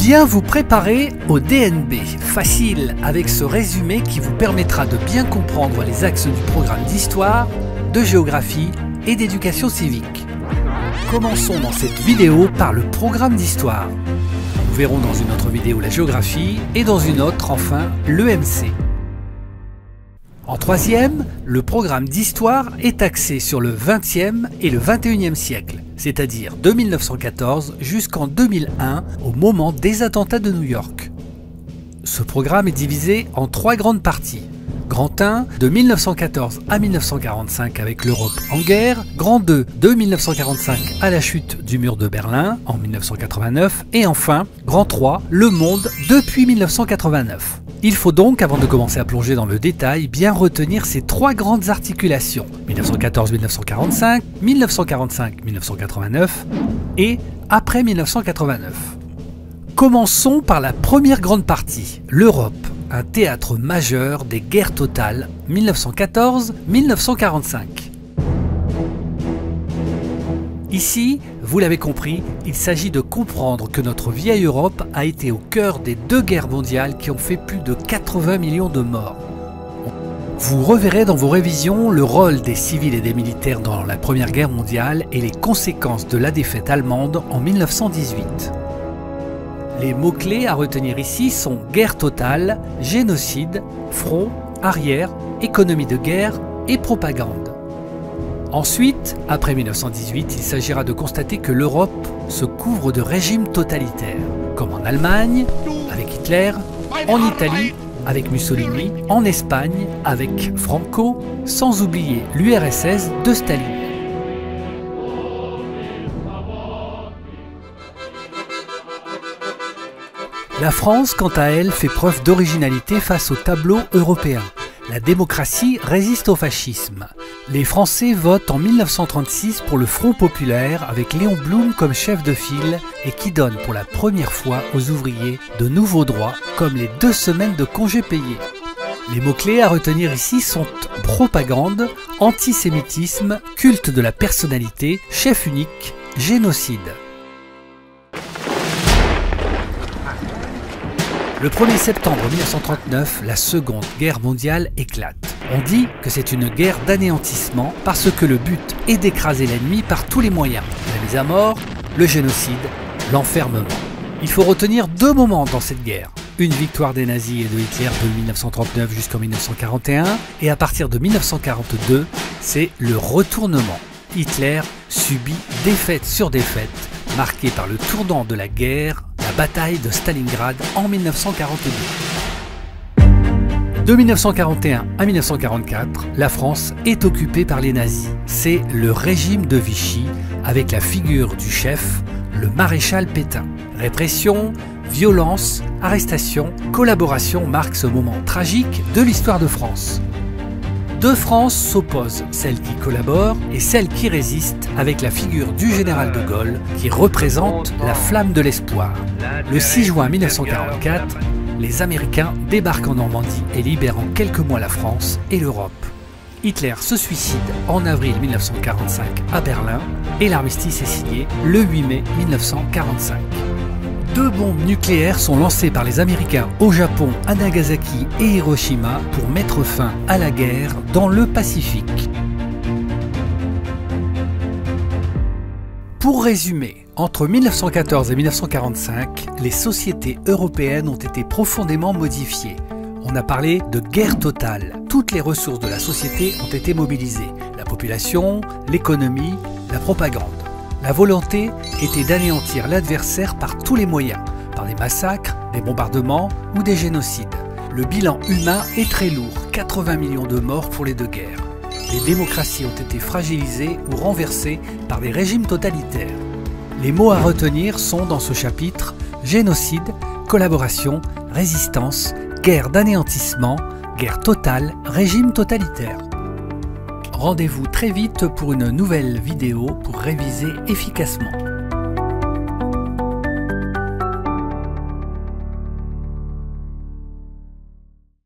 Bien vous préparer au DNB. Facile avec ce résumé qui vous permettra de bien comprendre les axes du programme d'histoire, de géographie et d'éducation civique. Commençons dans cette vidéo par le programme d'histoire. Nous verrons dans une autre vidéo la géographie et dans une autre, enfin, l'EMC. En troisième, le programme d'histoire est axé sur le XXe et le XXIe siècle, c'est-à-dire de 1914 jusqu'en 2001, au moment des attentats de New York. Ce programme est divisé en trois grandes parties. Grand 1, de 1914 à 1945 avec l'Europe en guerre. Grand 2, de 1945 à la chute du mur de Berlin en 1989. Et enfin, Grand 3, le monde depuis 1989. Il faut donc, avant de commencer à plonger dans le détail, bien retenir ces trois grandes articulations. 1914-1945, 1945-1989 et après 1989. Commençons par la première grande partie, l'Europe, un théâtre majeur des guerres totales 1914-1945. Ici, vous l'avez compris, il s'agit de comprendre que notre vieille Europe a été au cœur des deux guerres mondiales qui ont fait plus de 80 millions de morts. Vous reverrez dans vos révisions le rôle des civils et des militaires dans la Première Guerre mondiale et les conséquences de la défaite allemande en 1918. Les mots-clés à retenir ici sont guerre totale, génocide, front, arrière, économie de guerre et propagande. Ensuite, après 1918, il s'agira de constater que l'Europe se couvre de régimes totalitaires, comme en Allemagne, avec Hitler, en Italie, avec Mussolini, en Espagne, avec Franco, sans oublier l'URSS de Staline. La France, quant à elle, fait preuve d'originalité face au tableau européen. La démocratie résiste au fascisme. Les Français votent en 1936 pour le Front populaire avec Léon Blum comme chef de file et qui donne pour la première fois aux ouvriers de nouveaux droits comme les 2 semaines de congés payés. Les mots-clés à retenir ici sont propagande, antisémitisme, culte de la personnalité, chef unique, génocide. Le 1er septembre 1939, la Seconde Guerre mondiale éclate. On dit que c'est une guerre d'anéantissement parce que le but est d'écraser l'ennemi par tous les moyens. La mise à mort, le génocide, l'enfermement. Il faut retenir 2 moments dans cette guerre. Une victoire des nazis et de Hitler de 1939 jusqu'en 1941 et à partir de 1942, c'est le retournement. Hitler subit défaite sur défaite, marquée par le tournant de la guerre, la bataille de Stalingrad en 1942. De 1941 à 1944, la France est occupée par les nazis. C'est le régime de Vichy, avec la figure du chef, le maréchal Pétain. Répression, violence, arrestation, collaboration marquent ce moment tragique de l'histoire de France. 2 France s'opposent, celle qui collabore et celle qui résiste, avec la figure du général de Gaulle qui représente la flamme de l'espoir. Le 6 juin 1944, les Américains débarquent en Normandie et libèrent en quelques mois la France et l'Europe. Hitler se suicide en avril 1945 à Berlin et l'armistice est signé le 8 mai 1945. 2 bombes nucléaires sont lancées par les Américains au Japon, à Nagasaki et Hiroshima pour mettre fin à la guerre dans le Pacifique. Pour résumer, entre 1914 et 1945, les sociétés européennes ont été profondément modifiées. On a parlé de guerre totale. Toutes les ressources de la société ont été mobilisées. La population, l'économie, la propagande. La volonté était d'anéantir l'adversaire par tous les moyens, par des massacres, des bombardements ou des génocides. Le bilan humain est très lourd, 80 millions de morts pour les 2 guerres. Les démocraties ont été fragilisées ou renversées par des régimes totalitaires. Les mots à retenir sont dans ce chapitre génocide, collaboration, résistance, guerre d'anéantissement, guerre totale, régime totalitaire. Rendez-vous très vite pour une nouvelle vidéo pour réviser efficacement.